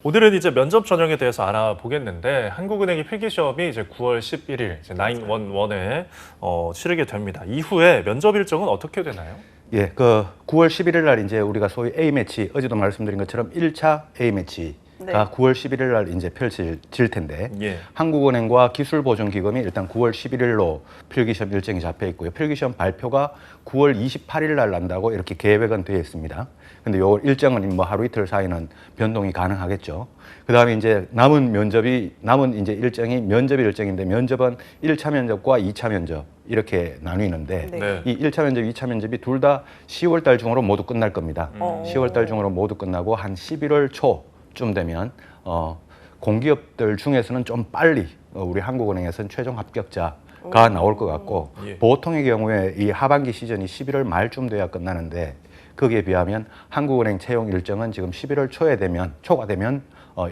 오늘은 이제 면접 전형에 대해서 알아보겠는데 한국은행이 필기시험이 이제 9월 11일 이제 911에 치르게 됩니다. 이후에 면접 일정은 어떻게 되나요? 예, 그 9월 11일 날 이제 우리가 소위 A매치, 어제도 말씀드린 것처럼 1차 A매치가 네. 9월 11일 날 이제 펼쳐질 텐데 예. 한국은행과 기술보존기금이 일단 9월 11일로 필기시험 일정이 잡혀 있고요. 필기시험 발표가 9월 28일 날 난다고 이렇게 계획은 되어 있습니다. 근데 요 일정은 뭐 하루 이틀 사이는 변동이 가능하겠죠. 그다음에 이제 남은 이제 일정이 면접 일정인데 면접은 1차 면접과 2차 면접 이렇게 나뉘는데 네. 이 1차 면접, 2차 면접이 둘 다 10월 달 중으로 모두 끝날 겁니다. 10월 달 중으로 모두 끝나고 한 11월 초쯤 되면 공기업들 중에서는 좀 빨리 우리 한국은행에서는 최종 합격자가 나올 것 같고 예. 보통의 경우에 이 하반기 시즌이 11월 말쯤 돼야 끝나는데 거기에 비하면 한국은행 채용 일정은 지금 11월 초가 되면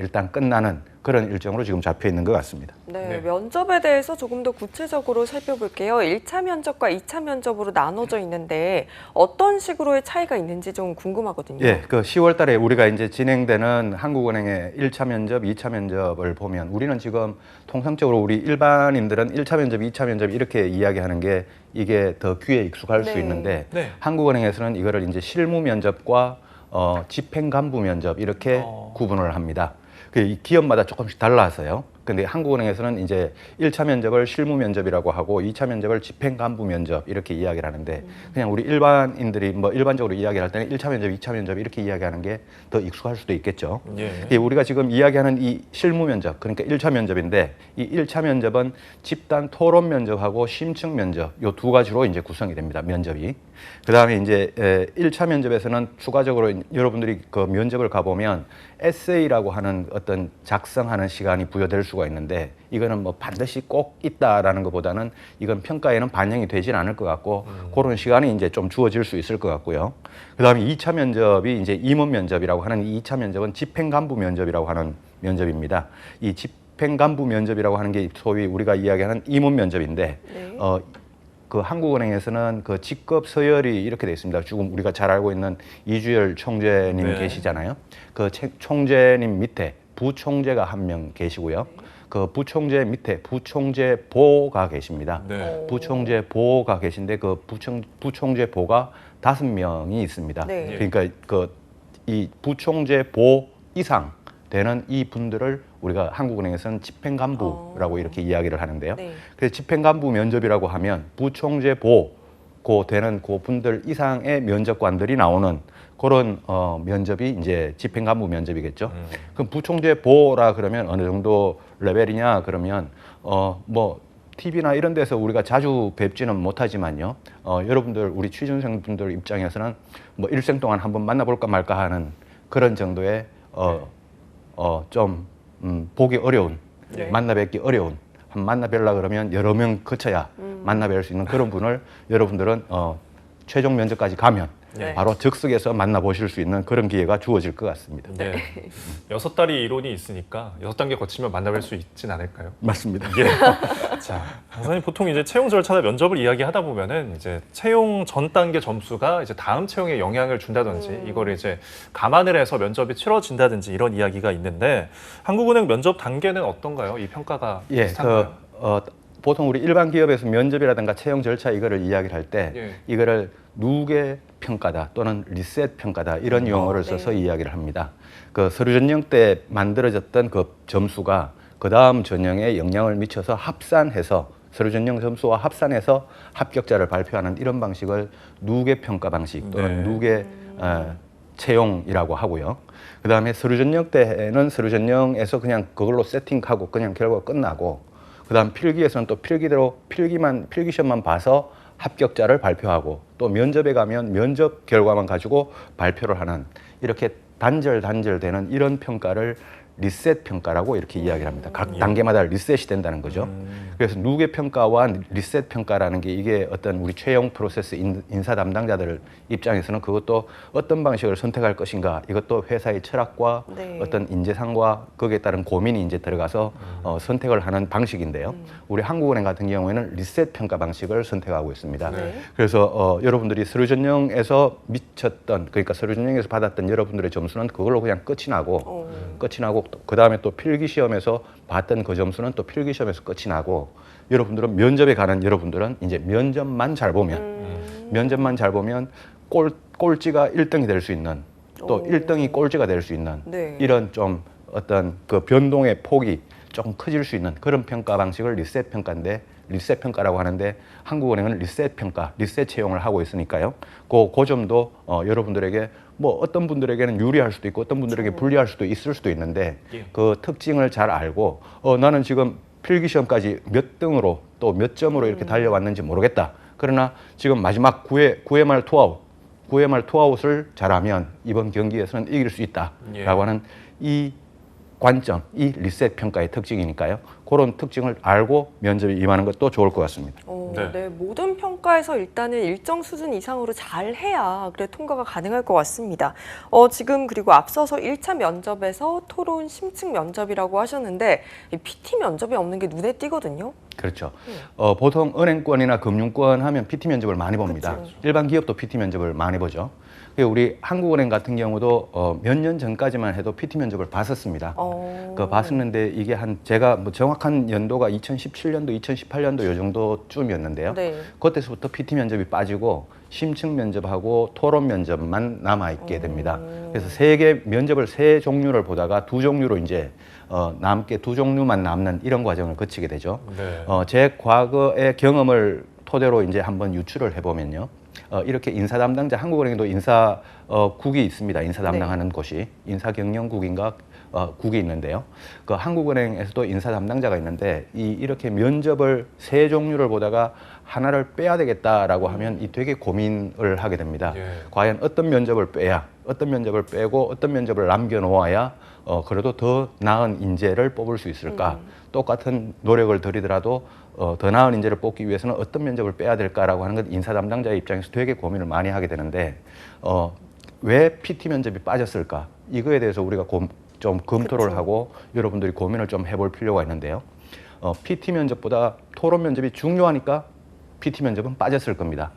일단 끝나는 그런 일정으로 지금 잡혀 있는 것 같습니다. 네, 면접에 대해서 조금 더 구체적으로 살펴볼게요. 1차 면접과 2차 면접으로 나눠져 있는데 어떤 식으로의 차이가 있는지 좀 궁금하거든요. 예, 그 10월 달에 우리가 이제 진행되는 한국은행의 1차 면접, 2차 면접을 보면 우리는 지금 통상적으로 우리 일반인들은 1차 면접, 2차 면접 이렇게 이야기하는 게 이게 더 귀에 익숙할 수 네. 있는데 네. 한국은행에서는 이거를 이제 실무 면접과 집행간부 면접 이렇게 구분을 합니다. 그 기업마다 조금씩 달라서요. 근데 한국은행에서는 이제 1차 면접을 실무 면접이라고 하고 2차 면접을 집행간부 면접 이렇게 이야기를 하는데 그냥 우리 일반인들이 뭐 일반적으로 이야기를 할 때는 1차 면접, 2차 면접 이렇게 이야기하는 게 더 익숙할 수도 있겠죠. 예. 우리가 지금 이야기하는 이 실무 면접, 그러니까 1차 면접인데 이 1차 면접은 집단 토론 면접하고 심층 면접 요 두 가지로 이제 구성이 됩니다. 면접이. 그다음에 이제 1차 면접에서는 추가적으로 여러분들이 그 면접을 가보면 에세이라고 하는 어떤 작성하는 시간이 부여될 수가 있는데 이거는 뭐 반드시 꼭 있다라는 것보다는 이건 평가에는 반영이 되진 않을 것 같고 그런 시간이 이제 좀 주어질 수 있을 것 같고요. 그다음에 2차 면접이 이제 임원 면접이라고 하는 2차 면접은 집행간부 면접이라고 하는 면접입니다. 이 집행간부 면접이라고 하는 게 소위 우리가 이야기하는 임원 면접인데 네. 그 한국은행에서는 그 직급 서열이 이렇게 돼 있습니다. 지금 우리가 잘 알고 있는 이주열 총재님 네. 계시잖아요. 그 총재님 밑에 부총재가 한 명 계시고요. 그 부총재 밑에 부총재보가 계십니다. 네. 부총재보가 계신데 그 부총재보가 5명이 있습니다. 네. 그러니까 그 이 부총재보 이상 되는 이 분들을 우리가 한국은행에서는 집행간부라고 이렇게 이야기를 하는데요. 네. 그래서 집행간부 면접이라고 하면 부총재보 되는 그 분들 이상의 면접관들이 나오는 그런 면접이 이제 집행간부 면접이겠죠. 그럼 부총재보라 그러면 어느 정도 레벨이냐 그러면 뭐 TV나 이런 데서 우리가 자주 뵙지는 못하지만요. 여러분들 우리 취준생분들 입장에서는 뭐 일생 동안 한번 만나볼까 말까 하는 그런 정도의 좀 보기 어려운, 네. 만나 뵙기 어려운, 한 만나 뵈려 그러면 여러 명 거쳐야 만나 뵐 수 있는 그런 분을 여러분들은 최종 면접까지 가면 네. 바로 즉석에서 만나보실 수 있는 그런 기회가 주어질 것 같습니다. 네. 6달이 이론이 있으니까 6단계 거치면 만나뵐 수 있진 않을까요? 맞습니다. 예. 자, 강사님 보통 이제 채용 절차나 면접을 이야기하다 보면은 이제 채용 전 단계 점수가 이제 다음 채용에 영향을 준다든지 이걸 이제 감안을 해서 면접이 치러진다든지 이런 이야기가 있는데 한국은행 면접 단계는 어떤가요? 이 평가가 예, 비슷한가요? 보통 우리 일반 기업에서 면접이라든가 채용 절차 이거를 이야기를 할 때 예. 이거를 누계 평가다 또는 리셋 평가다 이런 용어를 네. 써서 이야기를 합니다. 그 서류 전형 때 만들어졌던 그 점수가 그 다음 전형에 영향을 미쳐서 합산해서 서류 전형 점수와 합산해서 합격자를 발표하는 이런 방식을 누계 평가 방식 또는 네. 누계 채용이라고 하고요. 그 다음에 서류 전형 때는 서류 전형에서 그냥 그걸로 세팅하고 그냥 결과가 끝나고 그 다음 필기에서는 또 필기대로 필기시험만 봐서 합격자를 발표하고 또 면접에 가면 면접 결과만 가지고 발표를 하는 이렇게 단절되는 이런 평가를 리셋 평가라고 이렇게 이야기를 합니다. 각 단계마다 리셋이 된다는 거죠. 그래서 누계 평가와 리셋 평가라는 게 이게 어떤 우리 채용 프로세스 인사 담당자들 입장에서는 그것도 어떤 방식을 선택할 것인가, 이것도 회사의 철학과 네. 어떤 인재상과 거기에 따른 고민이 이제 들어가서 선택을 하는 방식인데요. 우리 한국은행 같은 경우에는 리셋 평가 방식을 선택하고 있습니다. 네. 그래서 여러분들이 서류 전형에서 미쳤던, 그러니까 서류 전형에서 받았던 여러분들의 점수는 그걸로 그냥 끝이 나고 그 다음에 또 필기 시험에서 봤던 그 점수는 또 필기 시험에서 끝이 나고, 여러분들은 면접에 가는 여러분들은 이제 면접만 잘 보면 꼴찌가 1등이 될 수 있는, 또 1등이 꼴찌가 될 수 있는 네. 이런 좀 어떤 그 변동의 폭이 조금 커질 수 있는 그런 평가 방식을 리셋 평가인데, 리셋 평가라고 하는데 한국은행은 리셋 평가, 리셋 채용을 하고 있으니까요. 그 점도 여러분들에게 뭐 어떤 분들에게는 유리할 수도 있고 어떤 분들에게 불리할 수도 있을 수도 있는데 그 특징을 잘 알고 나는 지금 필기 시험까지 몇 등으로 또 몇 점으로 이렇게 달려왔는지 모르겠다. 그러나 지금 마지막 9회 말 투아웃을 잘하면 이번 경기에서는 이길 수 있다라고 하는 이 관점, 이 리셋 평가의 특징이니까요. 그런 특징을 알고 면접에 임하는 것도 좋을 것 같습니다. 네. 네, 모든 평가에서 일단은 일정 수준 이상으로 잘 해야 그래 통과가 가능할 것 같습니다. 지금 그리고 앞서서 1차 면접에서 토론, 심층 면접이라고 하셨는데 이 PT 면접이 없는 게 눈에 띄거든요. 그렇죠. 보통 은행권이나 금융권 하면 PT 면접을 많이 봅니다. 그렇죠. 일반 기업도 PT 면접을 많이 보죠. 우리 한국은행 같은 경우도 몇 년 전까지만 해도 PT 면접을 봤었습니다. 그 봤었는데 이게 제가 뭐 정확한 연도가 2017년도, 2018년도 요 정도쯤이었는데요. 네. 그때서부터 PT 면접이 빠지고 심층 면접하고 토론 면접만 남아 있게 됩니다. 그래서 세 종류를 보다가 두 종류로 이제 남게 두 종류만 남는 이런 과정을 거치게 되죠. 네. 제 과거의 경험을 토대로 이제 한번 유추를 해보면요. 이렇게 인사 담당자, 한국은행도 인사국이 있습니다. 인사 담당하는 곳이 인사경영국인가 국이 있는데요. 그 한국은행에서도 인사 담당자가 있는데 이렇게 면접을 세 종류를 보다가 하나를 빼야 되겠다라고 하면 되게 고민을 하게 됩니다. 예. 과연 어떤 면접을 빼야, 어떤 면접을 빼고 어떤 면접을 남겨놓아야 그래도 더 나은 인재를 뽑을 수 있을까? 똑같은 노력을 들이더라도 더 나은 인재를 뽑기 위해서는 어떤 면접을 빼야 될까라고 하는 건 인사 담당자의 입장에서 되게 고민을 많이 하게 되는데 왜 PT 면접이 빠졌을까? 이거에 대해서 우리가 좀 검토를 그렇죠. 하고 여러분들이 고민을 좀 해볼 필요가 있는데요. PT 면접보다 토론 면접이 중요하니까 PT 면접은 빠졌을 겁니다.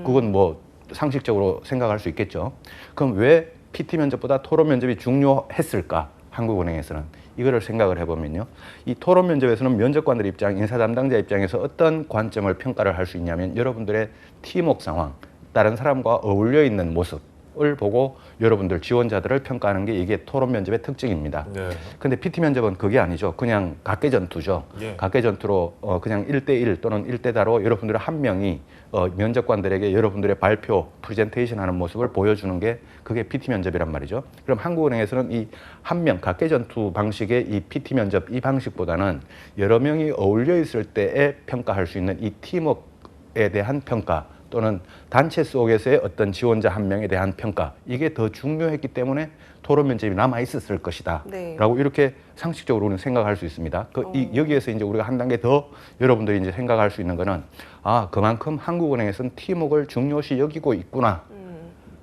그건 뭐 상식적으로 생각할 수 있겠죠. 그럼 왜 PT 면접보다 토론 면접이 중요했을까? 한국은행에서는 이거를 생각을 해보면요. 이 토론 면접에서는 면접관들 입장, 인사 담당자 입장에서 어떤 관점을 평가를 할 수 있냐면 여러분들의 팀워크 상황, 다른 사람과 어울려 있는 모습을 보고 여러분들 지원자들을 평가하는 게 이게 토론 면접의 특징입니다. 네. 근데 PT 면접은 그게 아니죠. 그냥 각계전투죠. 예. 각계전투로 그냥 1대1 또는 1대4로 여러분들 한 명이 면접관들에게 여러분들의 발표, 프레젠테이션 하는 모습을 보여주는 게 그게 PT 면접이란 말이죠. 그럼 한국은행에서는 이 한 명, 각계전투 방식의 이 PT 면접 이 방식보다는 여러 명이 어울려 있을 때에 평가할 수 있는 이 팀워크에 대한 평가 또는 단체 속에서의 어떤 지원자 한 명에 대한 평가, 이게 더 중요했기 때문에 토론 면접이 남아 있었을 것이다. 네. 라고 이렇게 상식적으로 우리는 생각할 수 있습니다. 여기에서 이제 우리가 한 단계 더 여러분들이 이제 생각할 수 있는 거는 그만큼 한국은행에서는 팀워크를 중요시 여기고 있구나.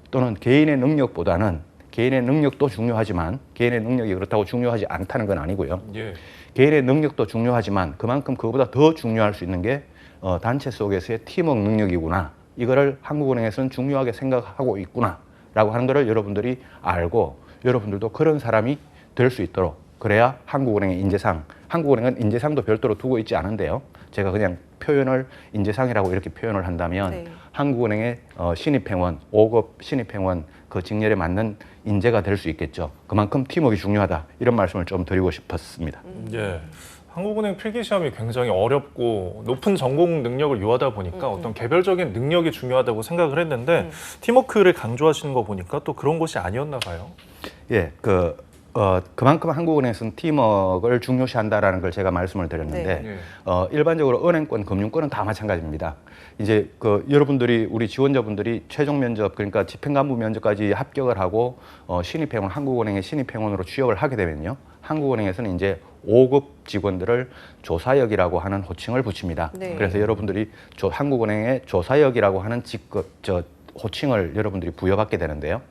또는 개인의 능력보다는 개인의 능력도 중요하지만 개인의 능력이 그렇다고 중요하지 않다는 건 아니고요. 예. 개인의 능력도 중요하지만 그만큼 그보다 더 중요할 수 있는 게 단체 속에서의 팀워크 능력이구나. 이거를 한국은행에서는 중요하게 생각하고 있구나 라고 하는 거를 여러분들이 알고 여러분들도 그런 사람이 될 수 있도록, 그래야 한국은행의 인재상, 한국은행은 인재상도 별도로 두고 있지 않은데요. 제가 그냥 표현을 인재상이라고 이렇게 표현을 한다면 네. 한국은행의 신입행원, 5급 신입행원 그 직렬에 맞는 인재가 될 수 있겠죠. 그만큼 팀워크가 중요하다. 이런 말씀을 좀 드리고 싶었습니다. 예. 한국은행 필기 시험이 굉장히 어렵고 높은 전공 능력을 요하다 보니까 어떤 개별적인 능력이 중요하다고 생각을 했는데 팀워크를 강조하시는 거 보니까 또 그런 것이 아니었나 봐요. 예, 그만큼 한국은행에서는 팀워크를 중요시한다라는 걸 제가 말씀을 드렸는데 네. 일반적으로 은행권, 금융권은 다 마찬가지입니다. 이제 여러분들이 우리 지원자분들이 최종 면접, 그러니까 집행간부 면접까지 합격을 하고 신입행원, 한국은행의 신입행원으로 취업을 하게 되면요, 한국은행에서는 이제 5급 직원들을 조사역이라고 하는 호칭을 붙입니다. 네. 그래서 여러분들이 한국은행의 조사역이라고 하는 직급 호칭을 여러분들이 부여받게 되는데요.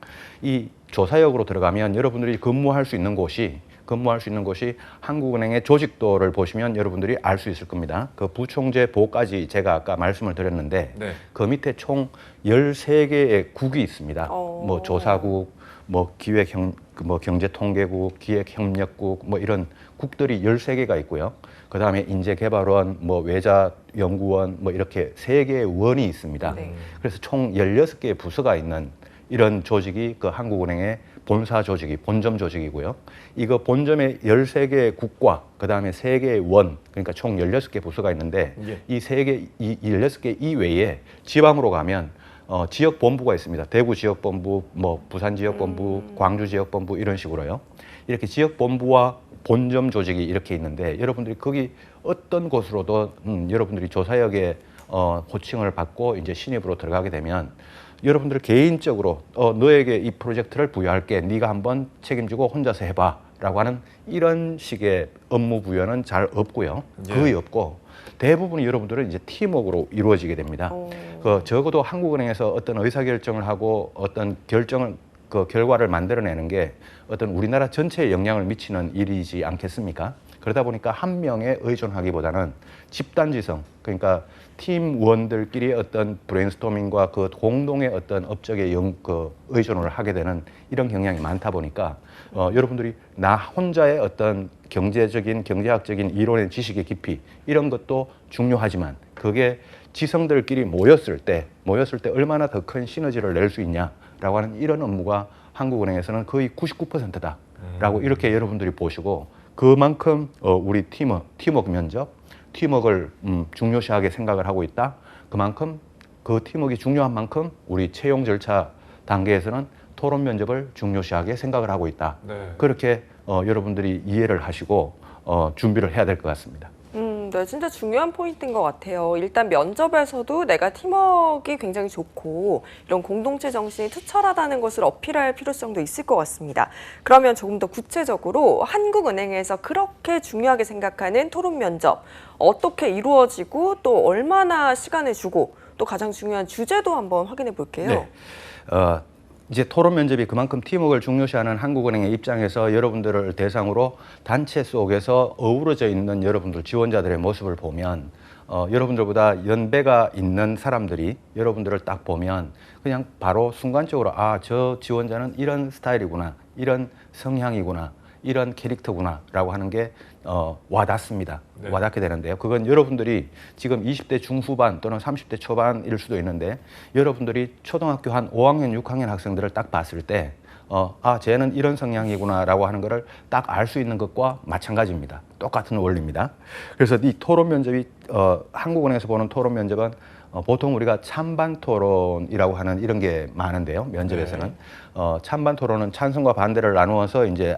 이 조사역으로 들어가면 여러분들이 근무할 수 있는 곳이 한국은행의 조직도를 보시면 여러분들이 알 수 있을 겁니다. 그 부총재 보까지 제가 아까 말씀을 드렸는데 네. 그 밑에 총 13개의 국이 있습니다. 뭐 조사국, 뭐 경제통계국, 기획협력국 뭐 이런 국들이 13개가 있고요. 그다음에 인재개발원, 뭐 외자연구원 뭐 이렇게 3개의 원이 있습니다. 네. 그래서 총 16개의 부서가 있는 이런 조직이 그 한국은행의 본사 조직이 본점 조직이고요. 이거 본점의 13개의 국과 그다음에 3개의 원, 그러니까 총 16개 부서가 있는데 예. 이 16개 이외에 지방으로 가면 지역 본부가 있습니다. 대구 지역 본부, 뭐 부산 지역 본부, 광주 지역 본부 이런 식으로요. 이렇게 지역 본부와 본점 조직이 이렇게 있는데 여러분들이 거기 어떤 곳으로도 여러분들이 조사역에 호칭을 받고 이제 신입으로 들어가게 되면 여러분들 개인적으로 너에게 이 프로젝트를 부여할게. 네가 한번 책임지고 혼자서 해봐라고 하는 이런 식의 업무 부여는 잘 없고요. 예. 거의 없고 대부분 여러분들은 이제 팀워크로 이루어지게 됩니다. 그 적어도 한국은행에서 어떤 의사결정을 하고 어떤 결과를 만들어내는 게 어떤 우리나라 전체에 영향을 미치는 일이지 않겠습니까? 그러다 보니까 한 명에 의존하기보다는 집단지성, 그러니까 팀원들끼리 어떤 브레인스토밍과 그 공동의 어떤 업적에 의존을 하게 되는 이런 경향이 많다 보니까 여러분들이 나 혼자의 어떤 경제학적인 이론의 지식의 깊이 이런 것도 중요하지만 그게 지성들끼리 모였을 때 얼마나 더 큰 시너지를 낼 수 있냐라고 하는 이런 업무가 한국은행에서는 거의 99%다라고 이렇게 여러분들이 보시고 그만큼 우리 팀워크 면접, 팀워크를 중요시하게 생각을 하고 있다. 그만큼 그 팀워크가 중요한 만큼 우리 채용 절차 단계에서는 토론 면접을 중요시하게 생각을 하고 있다. 네. 그렇게 여러분들이 이해를 하시고 준비를 해야 될 것 같습니다. 네, 진짜 중요한 포인트인 것 같아요. 일단 면접에서도 내가 팀워크가 굉장히 좋고 이런 공동체 정신이 투철하다는 것을 어필할 필요성도 있을 것 같습니다. 그러면 조금 더 구체적으로 한국은행에서 그렇게 중요하게 생각하는 토론 면접 어떻게 이루어지고 또 얼마나 시간을 주고 또 가장 중요한 주제도 한번 확인해 볼게요. 네. 이제 토론 면접이 그만큼 팀워크를 중요시하는 한국은행의 입장에서 여러분들을 대상으로 단체 속에서 어우러져 있는 여러분들 지원자들의 모습을 보면 여러분들보다 연배가 있는 사람들이 여러분들을 딱 보면 그냥 바로 순간적으로 저 지원자는 이런 스타일이구나, 이런 성향이구나, 이런 캐릭터구나라고 하는 게 와닿습니다. 네. 와닿게 되는데요. 그건 여러분들이 지금 20대 중후반 또는 30대 초반일 수도 있는데 여러분들이 초등학교 한 5학년, 6학년 학생들을 딱 봤을 때 쟤는 이런 성향이구나라고 하는 거를 딱 알 수 있는 것과 마찬가지입니다. 똑같은 원리입니다. 그래서 이 토론 면접이 한국은행에서 보는 토론 면접은 보통 우리가 찬반 토론이라고 하는 이런 게 많은데요. 면접에서는 찬반 토론은 찬성과 반대를 나누어서 이제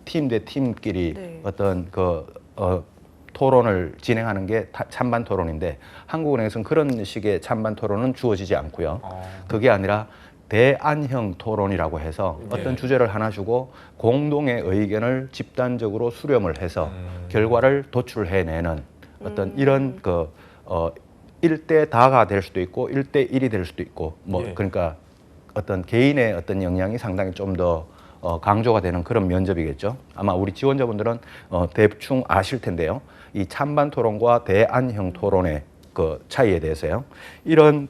팀 대 팀끼리 네. 어떤 토론을 진행하는 게 찬반 토론인데 한국은행에서는 그런 식의 찬반 토론은 주어지지 않고요. 그게 아니라 대안형 토론이라고 해서 어떤 주제를 하나 주고 공동의 의견을 집단적으로 수렴을 해서 결과를 도출해내는 어떤 이런 1대 다가 될 수도 있고 1대 1이 될 수도 있고 예. 그러니까 어떤 개인의 어떤 역량이 상당히 좀 더 강조가 되는 그런 면접이겠죠. 아마 우리 지원자분들은 대충 아실 텐데요. 이 찬반 토론과 대안형 토론의 그 차이에 대해서요. 이런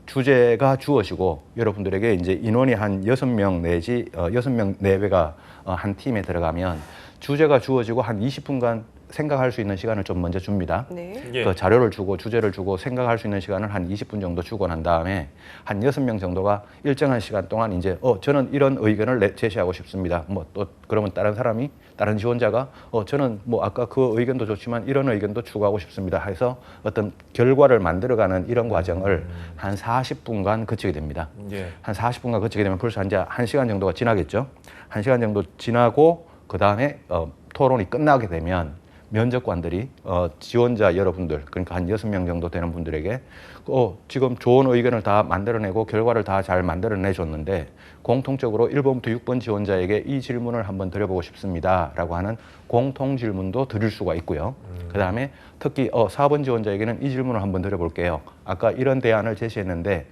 주제가 주어지고 여러분들에게 이제 인원이 한 6명 내지 6명 내외가 한 팀에 들어가면 주제가 주어지고 한 20분간 생각할 수 있는 시간을 좀 먼저 줍니다. 네. 예. 그 자료를 주고 주제를 주고 생각할 수 있는 시간을 한 20분 정도 주고 난 다음에 한 6명 정도가 일정한 시간 동안 이제 저는 이런 의견을 제시하고 싶습니다. 뭐 또 그러면 다른 지원자가 저는 뭐 아까 그 의견도 좋지만 이런 의견도 추가하고 싶습니다. 해서 어떤 결과를 만들어가는 이런 과정을 한 40분간 거치게 됩니다. 예. 한 40분간 거치게 되면 벌써 이제 1시간 정도가 지나겠죠. 1시간 정도 지나고 그 다음에 토론이 끝나게 되면 면접관들이 지원자 여러분들, 그러니까 한 6명 정도 되는 분들에게 지금 좋은 의견을 다 만들어내고 결과를 다 잘 만들어내줬는데 공통적으로 1번부터 6번 지원자에게 이 질문을 한번 드려보고 싶습니다 라고 하는 공통 질문도 드릴 수가 있고요. 그 다음에 특히 4번 지원자에게는 이 질문을 한번 드려볼게요. 아까 이런 대안을 제시했는데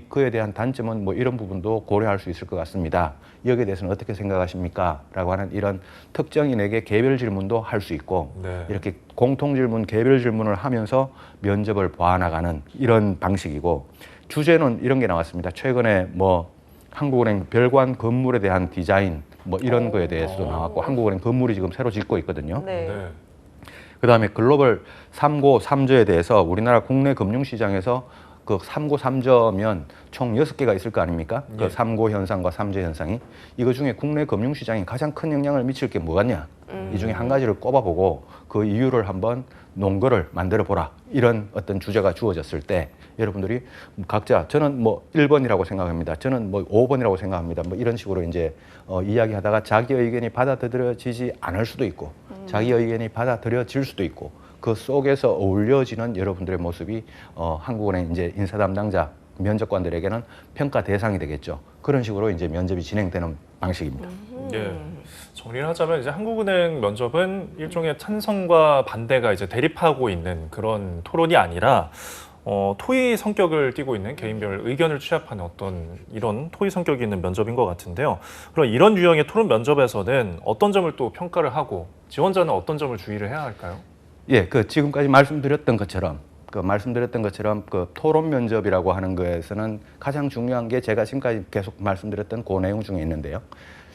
그에 대한 단점은 뭐 이런 부분도 고려할 수 있을 것 같습니다. 여기에 대해서는 어떻게 생각하십니까? 라고 하는 이런 특정인에게 개별 질문도 할 수 있고 네. 이렇게 공통 질문, 개별 질문을 하면서 면접을 봐나가는 이런 방식이고 주제는 이런 게 나왔습니다. 최근에 뭐 한국은행 별관 건물에 대한 디자인 뭐 이런 거에 대해서도 나왔고 한국은행 건물이 지금 새로 짓고 있거든요. 네. 네. 그다음에 글로벌 3고 3저에 대해서 우리나라 국내 금융시장에서 그 3고 3저면 총 6개가 있을 거 아닙니까? 예. 그 3고 현상과 3저 현상이. 이거 중에 국내 금융시장이 가장 큰 영향을 미칠 게 뭐겠냐? 이 중에 한 가지를 꼽아보고 그 이유를 한번 논거를 만들어 보라. 이런 어떤 주제가 주어졌을 때 여러분들이 각자 저는 뭐 1번이라고 생각합니다. 저는 뭐 5번이라고 생각합니다. 뭐 이런 식으로 이제 이야기하다가 자기 의견이 받아들여지지 않을 수도 있고 자기 의견이 받아들여질 수도 있고 그 속에서 어울려지는 여러분들의 모습이 한국은행 이제 인사 담당자 면접관들에게는 평가 대상이 되겠죠. 그런 식으로 이제 면접이 진행되는 방식입니다. 예. 정리를 하자면 이제 한국은행 면접은 일종의 찬성과 반대가 이제 대립하고 있는 그런 토론이 아니라 토의 성격을 띠고 있는 개인별 의견을 취합하는 어떤 이런 토의 성격이 있는 면접인 것 같은데요. 그럼 이런 유형의 토론 면접에서는 어떤 점을 또 평가를 하고 지원자는 어떤 점을 주의를 해야 할까요? 예, 그 지금까지 말씀드렸던 것처럼 그 토론 면접이라고 하는 거에서는 가장 중요한 게 제가 지금까지 계속 말씀드렸던 그 내용 중에 있는데요.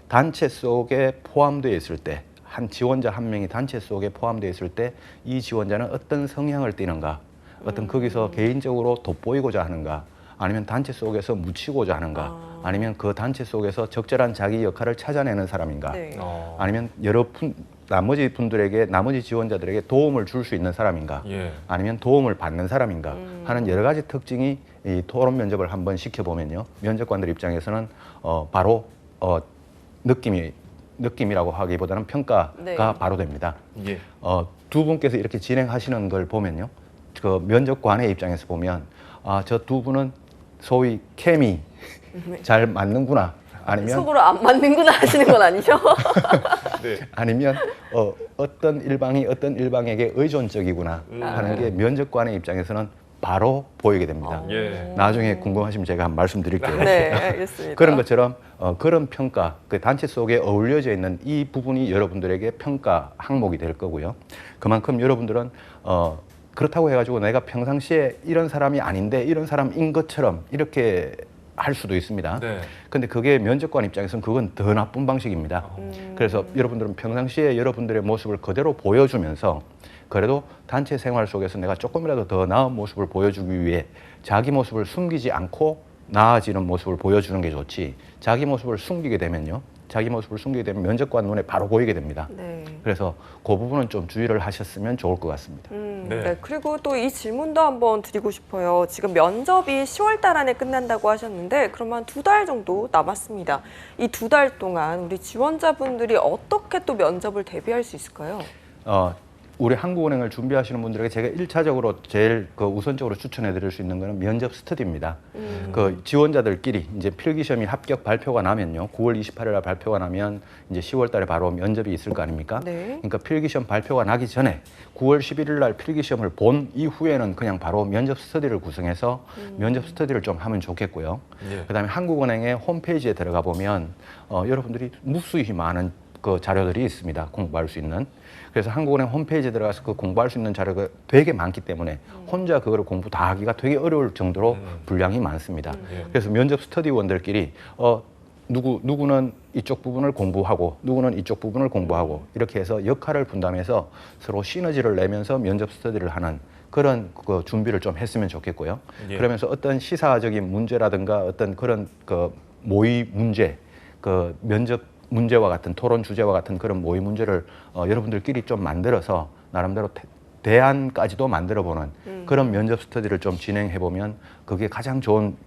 단체 속에 포함되어 있을 때, 한 지원자 한 명이 단체 속에 포함되어 있을 때 이 지원자는 어떤 성향을 띠는가, 어떤 거기서 개인적으로 돋보이고자 하는가, 아니면 단체 속에서 묻히고자 하는가, 아니면 그 단체 속에서 적절한 자기 역할을 찾아내는 사람인가, 네. 아니면 나머지 지원자들에게 도움을 줄 수 있는 사람인가, 예. 아니면 도움을 받는 사람인가 하는 여러 가지 특징이 이 토론 면접을 한번 시켜보면요. 면접관들 입장에서는 바로 느낌이라고 하기보다는 평가가 네. 바로 됩니다. 예. 두 분께서 이렇게 진행하시는 걸 보면요. 그 면접관의 입장에서 보면 저 두 분은 소위 케미 잘 맞는구나. 아니면 속으로 안 맞는구나 하시는 건 아니죠? 네. 아니면 어떤 일방에게 의존적이구나 하는 게 면접관의 입장에서는 바로 보이게 됩니다. 예. 나중에 궁금하시면 제가 한번 말씀드릴게요. 네, 알겠습니다. 그런 것처럼 그런 평가, 그 단체 속에 어울려져 있는 이 부분이 여러분들에게 평가 항목이 될 거고요. 그만큼 여러분들은 그렇다고 해가지고 내가 평상시에 이런 사람이 아닌데 이런 사람인 것처럼 이렇게 할 수도 있습니다. 네. 근데 그게 면접관 입장에서는 그건 더 나쁜 방식입니다. 그래서 여러분들은 평상시에 여러분들의 모습을 그대로 보여주면서 그래도 단체 생활 속에서 내가 조금이라도 더 나은 모습을 보여주기 위해 자기 모습을 숨기지 않고 나아지는 모습을 보여주는 게 좋지, 자기 모습을 숨기게 되면요. 자기 모습을 숨기게 되면 면접관 눈에 바로 보이게 됩니다. 네. 그래서 그 부분은 좀 주의를 하셨으면 좋을 것 같습니다. 네. 네. 그리고 또 이 질문도 한번 드리고 싶어요. 지금 면접이 10월 달 안에 끝난다고 하셨는데 그러면 2달 정도 남았습니다. 이 2달 동안 우리 지원자분들이 어떻게 또 면접을 대비할 수 있을까요? 우리 한국은행을 준비하시는 분들에게 제가 1차적으로 제일 우선적으로 추천해 드릴 수 있는 거는 면접 스터디입니다. 그 지원자들끼리 이제 필기시험이 합격 발표가 나면요. 9월 28일 날 발표가 나면 이제 10월 달에 바로 면접이 있을 거 아닙니까? 네. 그러니까 필기시험 발표가 나기 전에 9월 11일 날 필기시험을 본 이후에는 그냥 바로 면접 스터디를 구성해서 면접 스터디를 좀 하면 좋겠고요. 예. 그다음에 한국은행의 홈페이지에 들어가 보면 여러분들이 무수히 많은 그 자료들이 있습니다. 공부할 수 있는. 그래서 한국은행 홈페이지에 들어가서 그 공부할 수 있는 자료가 되게 많기 때문에 혼자 그거를 공부 다 하기가 되게 어려울 정도로 분량이 많습니다. 예. 그래서 면접 스터디원들끼리 누구는 이쪽 부분을 공부하고 누구는 이쪽 부분을 공부하고 이렇게 해서 역할을 분담해서 서로 시너지를 내면서 면접 스터디를 하는 그런 그 준비를 좀 했으면 좋겠고요. 예. 그러면서 어떤 시사적인 문제라든가 어떤 그런 그 모의 문제, 그 면접 문제와 같은 토론 주제와 같은 그런 모의 문제를 여러분들끼리 좀 만들어서 나름대로 대안까지도 만들어보는 그런 면접 스터디를 좀 진행해보면 그게 가장 좋은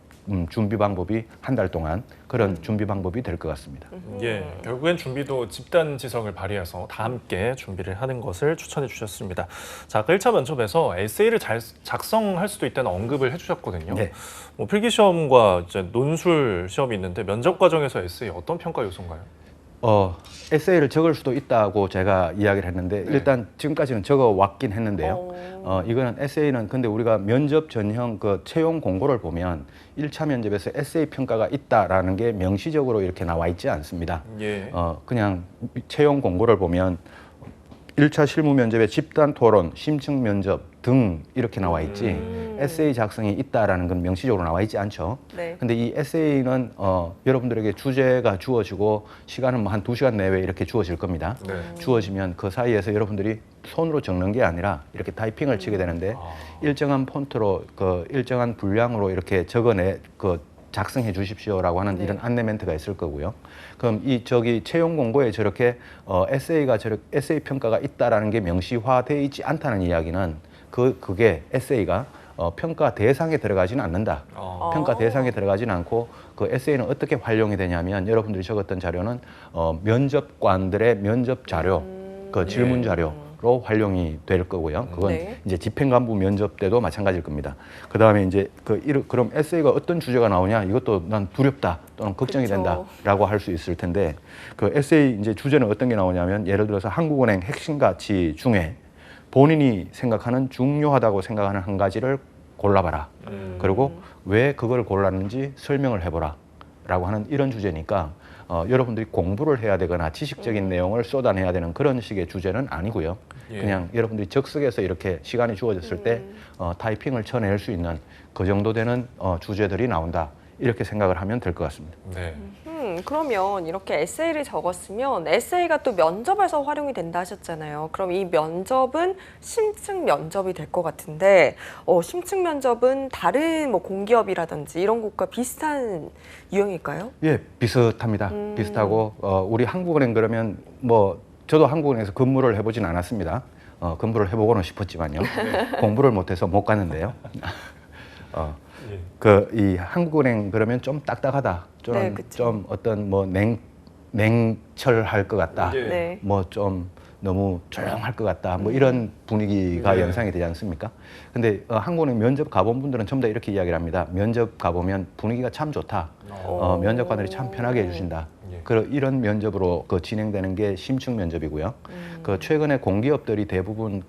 준비 방법이 한 달 동안 그런 준비 방법이 될 것 같습니다. 예, 결국엔 준비도 집단 지성을 발휘해서 다 함께 준비를 하는 것을 추천해 주셨습니다. 자, 아까 1차 면접에서 에세이를 잘 작성할 수도 있다는 언급을 해주셨거든요. 네. 뭐 필기 시험과 이제 논술 시험이 있는데 면접 과정에서 에세이 어떤 평가 요소인가요? 에세이를 적을 수도 있다고 제가 이야기를 했는데 네. 일단 지금까지는 적어 왔긴 했는데요. 이거는 에세이는 근데 우리가 면접 전형 그 채용 공고를 보면 1차 면접에서 에세이 평가가 있다라는 게 명시적으로 이렇게 나와 있지 않습니다. 예. 그냥 채용 공고를 보면 1차 실무 면접에 집단 토론, 심층 면접 등 이렇게 나와 있지 에세이 작성이 있다라는 건 명시적으로 나와 있지 않죠. 네. 근데 이 에세이는 여러분들에게 주제가 주어지고 시간은 뭐 한 2시간 내외 이렇게 주어질 겁니다. 네. 주어지면 그 사이에서 여러분들이 손으로 적는 게 아니라 이렇게 타이핑을 치게 되는데 일정한 폰트로 그 일정한 분량으로 이렇게 적어내 그 작성해 주십시오라고 하는 네. 이런 안내 멘트가 있을 거고요. 그럼 이 저기 채용 공고에 저렇게 에세이 평가가 있다라는 게 명시화되어 있지 않다는 이야기는 그게 에세이가 평가 대상에 들어가지는 않는다. 평가 대상에 들어가지는 않고 그 에세이는 어떻게 활용이 되냐면 여러분들이 적었던 자료는 면접관들의 면접 자료, 그 질문 자료로 활용이 될 거고요. 그건 네. 이제 집행간부 면접 때도 마찬가지일 겁니다. 그 다음에 이제 그럼 에세이가 어떤 주제가 나오냐 이것도 난 두렵다 또는 걱정이 그쵸. 된다라고 할 수 있을 텐데 그 에세이 이제 주제는 어떤 게 나오냐면 예를 들어서 한국은행 핵심 가치 중에 본인이 생각하는 중요하다고 생각하는 한 가지를 골라봐라. 그리고 왜 그걸 골랐는지 설명을 해보라. 라고 하는 이런 주제니까 여러분들이 공부를 해야 되거나 지식적인 내용을 쏟아내야 되는 그런 식의 주제는 아니고요. 예. 그냥 여러분들이 적석에서 이렇게 시간이 주어졌을 때 타이핑을 쳐낼 수 있는 그 정도 되는 주제들이 나온다. 이렇게 생각을 하면 될 것 같습니다. 네. 그러면 이렇게 에세이를 적었으면 에세이가 또 면접에서 활용이 된다 하셨잖아요. 그럼 이 면접은 심층 면접이 될 것 같은데 심층 면접은 다른 뭐 공기업이라든지 이런 곳과 비슷한 유형일까요? 예, 비슷합니다. 비슷하고 우리 한국은행 그러면 뭐 저도 한국은행에서 근무를 해보진 않았습니다. 근무를 해보고는 싶었지만요. 공부를 못해서 못 갔는데요. 예. 이 한국은행 그러면 좀 딱딱하다. 네, 그쵸. 좀 어떤 뭐 냉철할 것 같다. 예. 네. 뭐 좀 너무 조용할 것 같다. 뭐 이런 분위기가 네. 연상이 되지 않습니까? 근데 한국은행 면접 가본 분들은 전부 다 이렇게 이야기를 합니다. 면접 가보면 분위기가 참 좋다. 면접관들이 참 편하게 해주신다. 예. 이런 면접으로 진행되는 게 심층 면접이고요. 최근에 공기업들이 대부분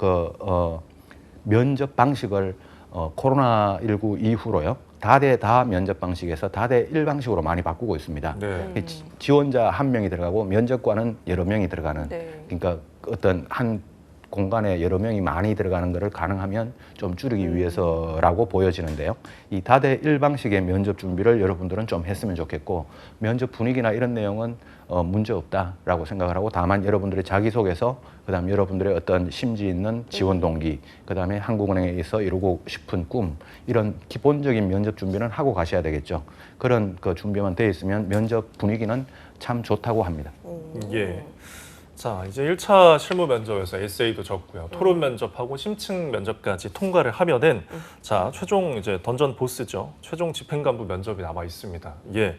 면접 방식을 코로나19 이후로요. 다대 다 면접 방식에서 다대 1방식으로 많이 바꾸고 있습니다. 네. 지원자 한 명이 들어가고 면접관은 여러 명이 들어가는. 네. 그러니까 어떤 한 공간에 여러 명이 많이 들어가는 것을 가능하면 좀 줄이기 위해서라고 보여지는데요. 이 다대 1방식의 면접 준비를 여러분들은 좀 했으면 좋겠고 면접 분위기나 이런 내용은 문제 없다라고 생각을 하고 다만 여러분들의 자기소개서 그다음 여러분들의 어떤 심지 있는 지원 동기 그다음에 한국은행에서 이루고 싶은 꿈 이런 기본적인 면접 준비는 하고 가셔야 되겠죠. 그런 준비만 돼 있으면 면접 분위기는 참 좋다고 합니다. 예. 자, 이제 1차 실무 면접에서 에세이도 적고요. 토론 면접하고 심층 면접까지 통과를 하면은 자, 최종 이제 던전 보스죠. 최종 집행간부 면접이 남아 있습니다. 예.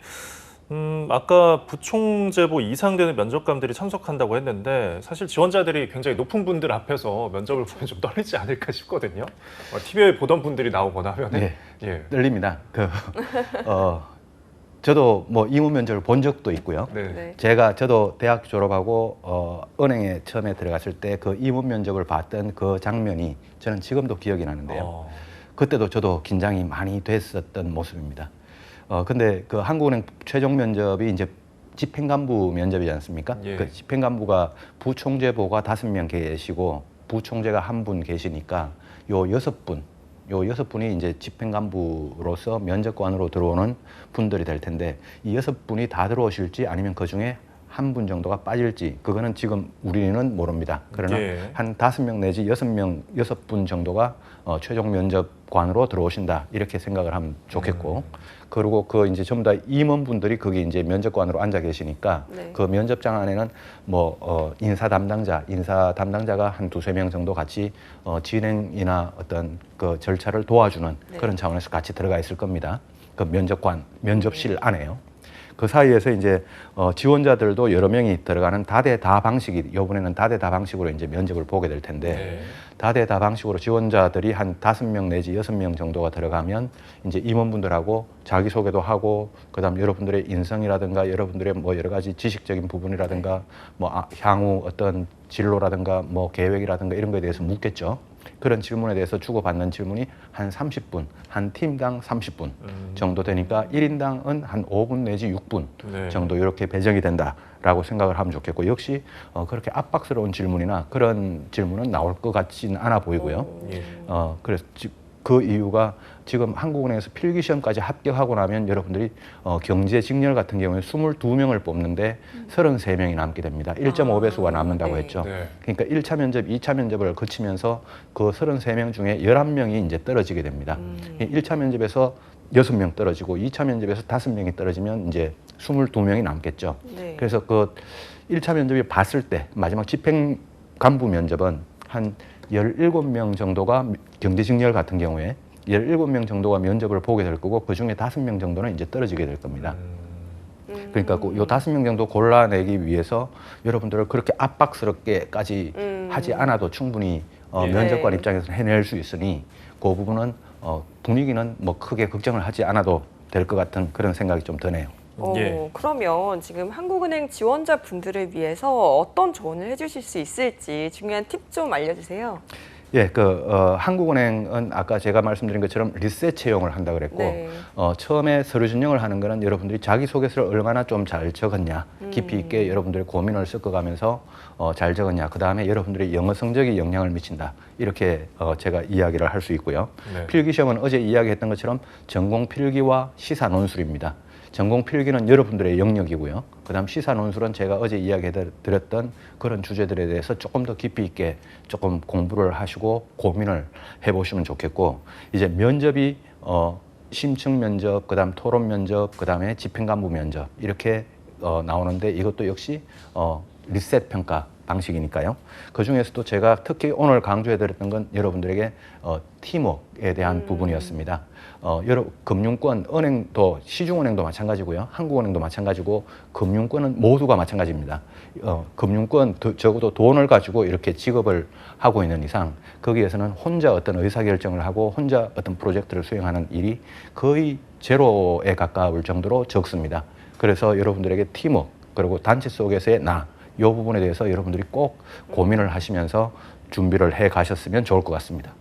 아까 부총재보 이상 되는 면접관들이 참석한다고 했는데 사실 지원자들이 굉장히 높은 분들 앞에서 면접을 보면 좀 떨리지 않을까 싶거든요. TV에 보던 분들이 나오거나 하면 네. 예. 떨립니다. 저도 뭐 이문 면접을 본 적도 있고요. 네. 네. 저도 대학 졸업하고 은행에 처음에 들어갔을 때 그 이문 면접을 봤던 그 장면이 저는 지금도 기억이 나는데요. 그때도 저도 긴장이 많이 됐었던 모습입니다. 근데 그 한국은행 최종 면접이 이제 집행간부 면접이지 않습니까? 예. 그 집행간부가 부총재보가 5명 계시고 부총재가 1분 계시니까 요 6분이 이제 집행간부로서 면접관으로 들어오는 분들이 될 텐데 이 6분이 다 들어오실지 아니면 그 중에 한 분 정도가 빠질지 그거는 지금 우리는 모릅니다. 그러나 예. 한 5명 내지 6분 정도가 최종 면접관으로 들어오신다 이렇게 생각을 하면 좋겠고 그리고 이제 전부 다 임원분들이 거기 이제 면접관으로 앉아 계시니까 네. 그 면접장 안에는 뭐 인사 담당자가 한 2-3명 정도 같이 진행이나 어떤 그 절차를 도와주는 네. 그런 차원에서 같이 들어가 있을 겁니다. 그 면접실 안에요. 그 사이에서 이제 지원자들도 여러 명이 들어가는 다대다 방식이, 이번에는 다대다 방식으로 이제 면접을 보게 될 텐데, 네. 다대다 방식으로 지원자들이 한 5명 내지 6명 정도가 들어가면 이제 임원분들하고 자기소개도 하고, 그다음 여러분들의 인성이라든가 여러분들의 뭐 여러 가지 지식적인 부분이라든가 뭐 향후 어떤 진로라든가 뭐 계획이라든가 이런 거에 대해서 묻겠죠. 그런 질문에 대해서 주고받는 질문이 한 30분, 한 팀당 30분 정도 되니까 1인당은 한 5분 내지 6분 네. 정도 이렇게 배정이 된다라고 생각을 하면 좋겠고, 역시 그렇게 압박스러운 질문이나 그런 질문은 나올 것 같지는 않아 보이고요. 예. 그래서 그 이유가 지금 한국은행에서 필기시험까지 합격하고 나면 여러분들이 경제 직렬 같은 경우에 22명을 뽑는데 33명이 남게 됩니다. 1.5배수가 남는다고 네. 했죠. 네. 그러니까 1차 면접, 2차 면접을 거치면서 그 33명 중에 11명이 이제 떨어지게 됩니다. 1차 면접에서 6명 떨어지고 2차 면접에서 5명이 떨어지면 이제 22명이 남겠죠. 네. 그래서 그 1차 면접이 봤을 때 마지막 집행 간부 면접은 한 17명 정도가 경제 직렬 같은 경우에 17명 정도가 면접을 보게 될 거고, 그중에 5명 정도는 이제 떨어지게 될 겁니다. 그러니까 요 5명 정도 골라내기 위해서 여러분들을 그렇게 압박스럽게까지 하지 않아도 충분히 면접관 네. 입장에서 해낼 수 있으니 그 부분은 분위기는 뭐 크게 걱정을 하지 않아도 될 것 같은 그런 생각이 좀 드네요. 예. 그러면 지금 한국은행 지원자 분들을 위해서 어떤 조언을 해주실 수 있을지 중요한 팁 좀 알려주세요. 예, 한국은행은 아까 제가 말씀드린 것처럼 리셋 채용을 한다 그랬고, 네. 처음에 서류 전형을 하는 거는 여러분들이 자기소개서를 얼마나 좀 잘 적었냐, 깊이 있게 여러분들의 고민을 섞어가면서 잘 적었냐, 그 다음에 여러분들의 영어 성적이 영향을 미친다, 이렇게 제가 이야기를 할 수 있고요. 네. 필기시험은 어제 이야기했던 것처럼 전공 필기와 시사 논술입니다. 전공 필기는 여러분들의 영역이고요. 그다음 시사 논술은 제가 어제 이야기해드렸던 그런 주제들에 대해서 조금 더 깊이 있게 조금 공부를 하시고 고민을 해보시면 좋겠고, 이제 면접이 심층 면접, 그다음 토론 면접, 그다음에 집행간부 면접 이렇게 나오는데, 이것도 역시 리셋 평가 방식이니까요. 그 중에서도 제가 특히 오늘 강조해드렸던 건 여러분들에게 팀워크에 대한 부분이었습니다. 금융권, 은행도, 시중은행도 마찬가지고요. 한국은행도 마찬가지고, 금융권은 모두가 마찬가지입니다. 금융권, 적어도 돈을 가지고 이렇게 직업을 하고 있는 이상, 거기에서는 혼자 어떤 의사결정을 하고 혼자 어떤 프로젝트를 수행하는 일이 거의 제로에 가까울 정도로 적습니다. 그래서 여러분들에게 팀워크, 그리고 단체 속에서의 이 부분에 대해서 여러분들이 꼭 고민을 하시면서 준비를 해 가셨으면 좋을 것 같습니다.